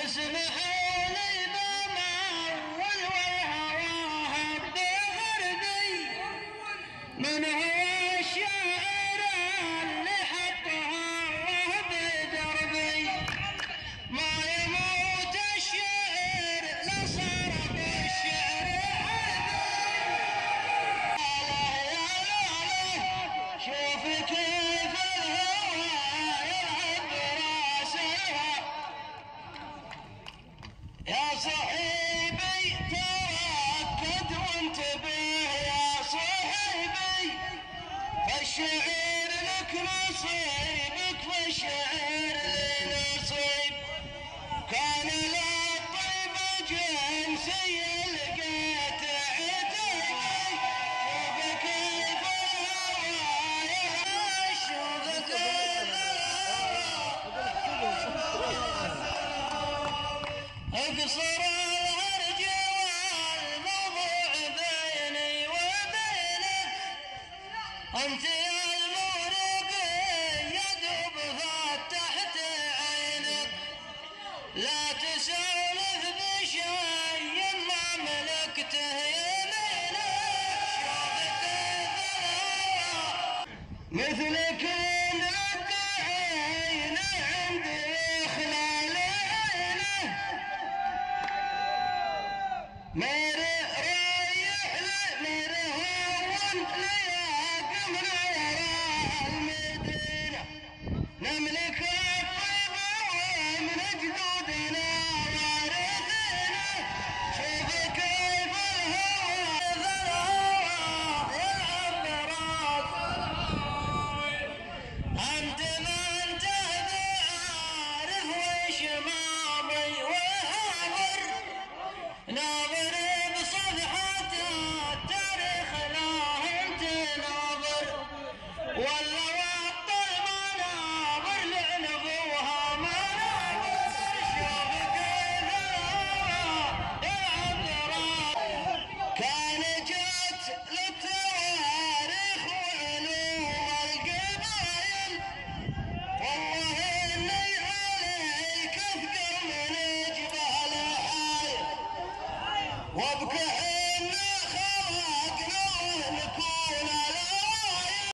اسمحوا لي بمول والهواها بغردي، من هو الشاعر اللي حطها الله بدربي؟ ما يموت الشعر لصار بالشعر حذر. شوف كيف الهوى يلعب براسها يا صاحبي، تركد وانتبه يا صاحبي، فالشعر لك نصيبك فالشعر لي نصيب. كان للطيب جنسي لقيت عتيبي، شوف كيف الهوى شوف كيف اقصر الهرج والموضوع بيني وبينك، انت يا المورق يدوب فتحت عينك، لا تسولف بشيء ما ملكته يمينك. شوف كيف الهوى مثلك الدعين عندي خلال عينه، مير رايح مير هون لياق من وراء المدينة، نملك الطيب ومن جدودنا وارثينه. شوف كيف الهوى يلعب براسي، انت ما انت بعارف وش ماضي وحاضر، ناظر بصفحة التاريخ لا انت ناظر، ولا